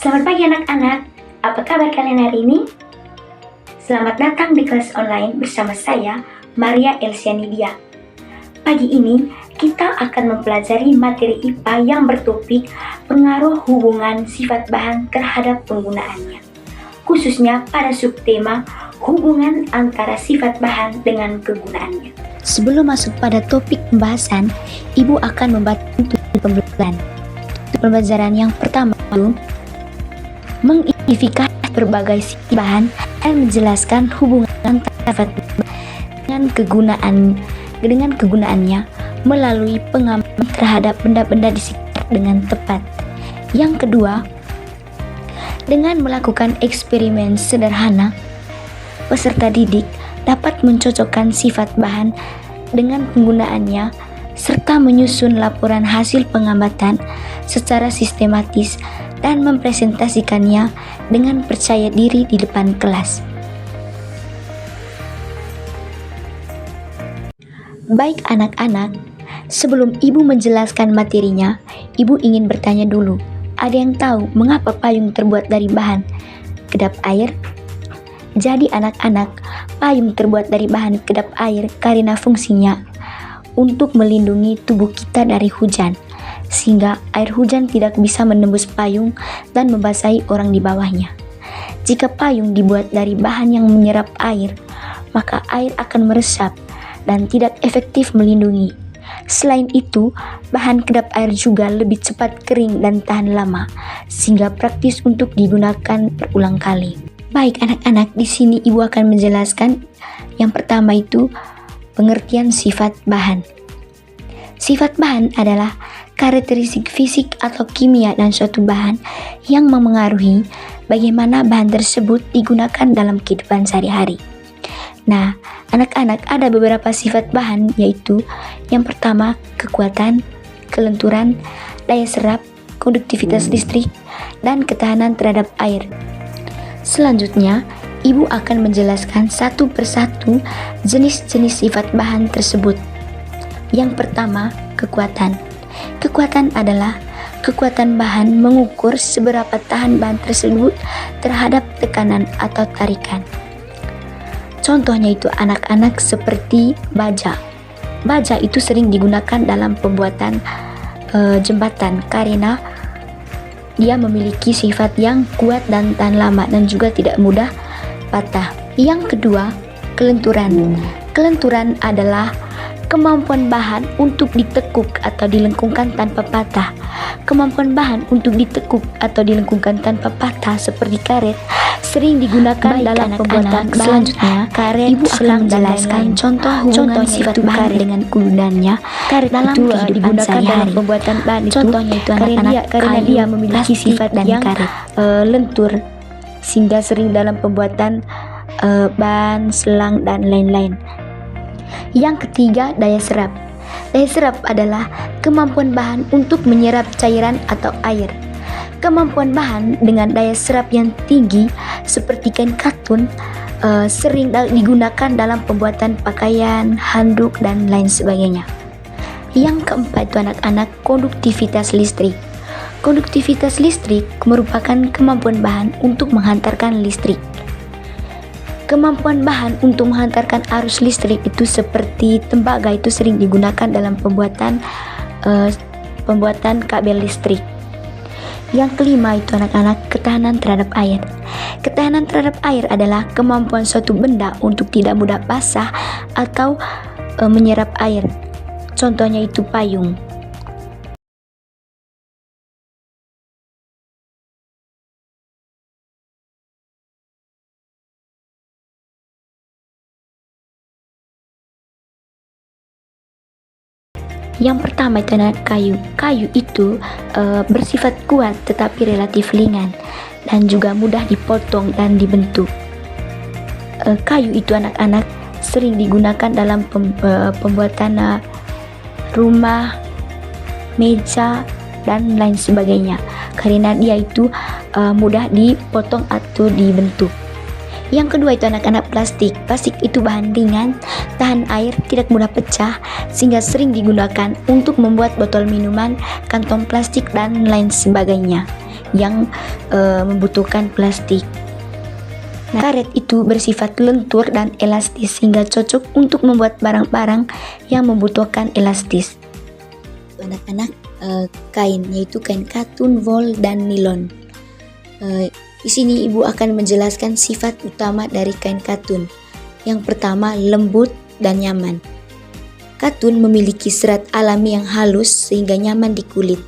Selamat pagi anak-anak, apa kabar kalian hari ini? Selamat datang di kelas online bersama saya, Maria Elsianidia. Pagi ini kita akan mempelajari materi IPA yang bertopik pengaruh hubungan sifat bahan terhadap penggunaannya, khususnya pada subtema hubungan antara sifat bahan dengan kegunaannya. Sebelum masuk pada topik pembahasan, Ibu akan membantu pembelajaran. Pembelajaran yang pertama itu mengidentifikasi berbagai sifat bahan dan menjelaskan hubungan antara sifat bahan dengan kegunaannya melalui pengamatan terhadap benda-benda di sekitar dengan tepat. Yang kedua, dengan melakukan eksperimen sederhana, peserta didik dapat mencocokkan sifat bahan dengan penggunaannya serta menyusun laporan hasil pengamatan secara sistematis dan mempresentasikannya dengan percaya diri di depan kelas. Baik anak-anak, sebelum Ibu menjelaskan materinya, Ibu ingin bertanya dulu. Ada yang tahu mengapa payung terbuat dari bahan kedap air? Jadi anak-anak, payung terbuat dari bahan kedap air karena fungsinya untuk melindungi tubuh kita dari hujan, sehingga air hujan tidak bisa menembus payung dan membasahi orang di bawahnya. Jika payung dibuat dari bahan yang menyerap air, maka air akan meresap dan tidak efektif melindungi. Selain itu, bahan kedap air juga lebih cepat kering dan tahan lama, sehingga praktis untuk digunakan berulang kali. Baik anak-anak, di sini Ibu akan menjelaskan yang pertama itu pengertian sifat bahan. Sifat bahan adalah karakteristik fisik atau kimia dan suatu bahan yang memengaruhi bagaimana bahan tersebut digunakan dalam kehidupan sehari-hari. Nah, anak-anak, ada beberapa sifat bahan, yaitu yang pertama kekuatan, kelenturan, daya serap, konduktivitas listrik, dan ketahanan terhadap air. Selanjutnya, Ibu akan menjelaskan satu persatu jenis-jenis sifat bahan tersebut. Yang pertama, kekuatan. Kekuatan adalah kekuatan bahan mengukur seberapa tahan bahan tersebut terhadap tekanan atau tarikan. Contohnya itu anak-anak seperti baja. Baja itu sering digunakan dalam pembuatan jembatan karena dia memiliki sifat yang kuat dan tahan lama dan juga tidak mudah patah. Yang kedua, kelenturan. Kelenturan adalah kemampuan bahan untuk ditekuk atau dilengkungkan tanpa patah. Kemampuan bahan untuk ditekuk atau dilengkungkan tanpa patah seperti karet sering digunakan dalam pembuatan bahan. Selanjutnya, karet Ibu akan menjelaskan contoh hubungan sifat bahan dengan kegunaannya. Karet dalam itu digunakan dalam pembuatan bahan itu. Contohnya itu anak-anak karena dia memiliki sifat dan yang lentur, sehingga sering dalam pembuatan ban, selang, dan lain-lain. Yang ketiga, daya serap. Daya serap adalah kemampuan bahan untuk menyerap cairan atau air. Kemampuan bahan dengan daya serap yang tinggi seperti kain katun sering digunakan dalam pembuatan pakaian, handuk, dan lain sebagainya. Yang keempat itu anak-anak, konduktivitas listrik. Konduktivitas listrik merupakan kemampuan bahan untuk menghantarkan listrik. Kemampuan bahan untuk menghantarkan arus listrik itu seperti tembaga itu sering digunakan dalam pembuatan kabel listrik. Yang kelima itu anak-anak, ketahanan terhadap air. Ketahanan terhadap air adalah kemampuan suatu benda untuk tidak mudah basah atau menyerap air. Contohnya itu payung. Yang pertama itu adalah kayu. Kayu itu bersifat kuat tetapi relatif ringan dan juga mudah dipotong dan dibentuk. Kayu itu anak-anak sering digunakan dalam pembuatan rumah, meja, dan lain sebagainya karena dia itu mudah dipotong atau dibentuk. Yang kedua itu anak-anak, plastik. Plastik itu bahan ringan, tahan air, tidak mudah pecah, sehingga sering digunakan untuk membuat botol minuman, kantong plastik, dan lain sebagainya. yang membutuhkan plastik. Nah, karet itu bersifat lentur dan elastis sehingga cocok untuk membuat barang-barang yang membutuhkan elastis. Anak-anak, kain yaitu kain katun, wol, dan nilon. Di sini ibu akan menjelaskan sifat utama dari kain katun. Yang pertama, lembut dan nyaman. Katun memiliki serat alami yang halus sehingga nyaman di kulit.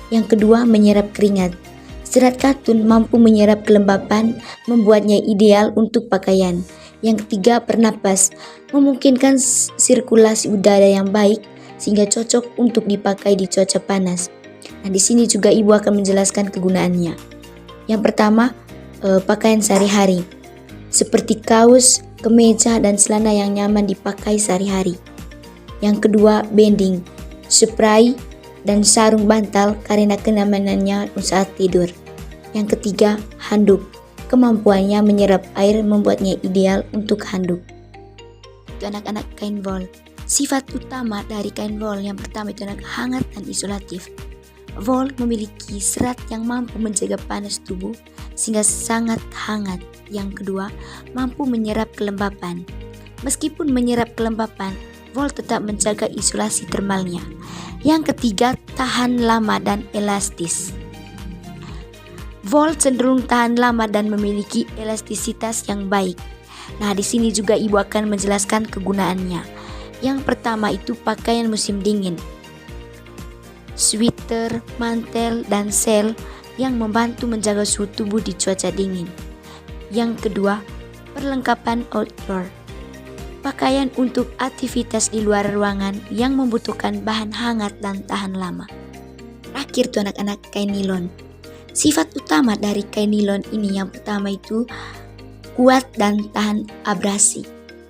Yang kedua, menyerap keringat. Serat katun mampu menyerap kelembapan, membuatnya ideal untuk pakaian. Yang ketiga, bernapas, memungkinkan sirkulasi udara yang baik sehingga cocok untuk dipakai di cuaca panas. Nah, di sini juga ibu akan menjelaskan kegunaannya. Yang pertama, pakaian sehari-hari, seperti kaos, kemeja, dan celana yang nyaman dipakai sehari-hari. Yang kedua, bending, spray, dan sarung bantal karena kenyamanannya saat tidur. Yang ketiga, handuk. Kemampuannya menyerap air membuatnya ideal untuk handuk. Itu anak-anak kain wol. Sifat utama dari kain wol yang pertama itu hangat dan isolatif. Wol memiliki serat yang mampu menjaga panas tubuh sehingga sangat hangat. Yang kedua, mampu menyerap kelembapan. Meskipun menyerap kelembapan, wol tetap menjaga isolasi termalnya. Yang ketiga, tahan lama dan elastis. Wol cenderung tahan lama dan memiliki elastisitas yang baik. Nah, di sini juga ibu akan menjelaskan kegunaannya. Yang pertama itu pakaian musim dingin. Sweater, mantel, dan sel yang membantu menjaga suhu tubuh di cuaca dingin. Yang kedua, perlengkapan outdoor. Pakaian untuk aktivitas di luar ruangan yang membutuhkan bahan hangat dan tahan lama. Terakhir tuh anak-anak, kain nilon. Sifat utama dari kain nilon ini yang pertama itu kuat dan tahan abrasi.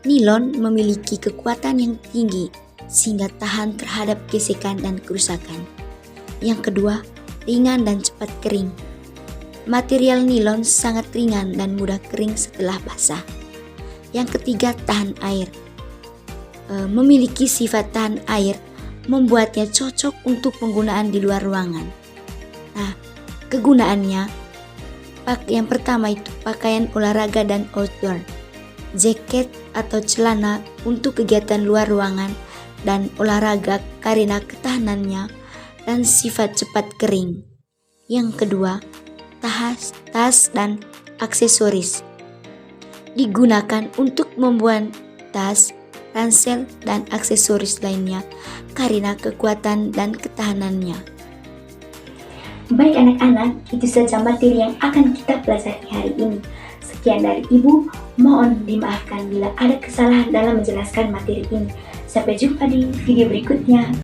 Nilon memiliki kekuatan yang tinggi sehingga tahan terhadap gesekan dan kerusakan. Yang kedua, ringan dan cepat kering. Material nilon sangat ringan dan mudah kering setelah basah. Yang ketiga, tahan air. Memiliki sifat tahan air membuatnya cocok untuk penggunaan di luar ruangan. Nah, kegunaannya, yang pertama itu pakaian olahraga dan outdoor, jaket atau celana untuk kegiatan luar ruangan dan olahraga karena ketahanannya dan sifat cepat kering. Yang kedua, tas dan aksesoris. Digunakan untuk membuat tas, ransel, dan aksesoris lainnya karena kekuatan dan ketahanannya. Baik anak-anak, itu saja materi yang akan kita pelajari hari ini. Sekian dari Ibu, mohon dimaafkan bila ada kesalahan dalam menjelaskan materi ini. Sampai jumpa di video berikutnya.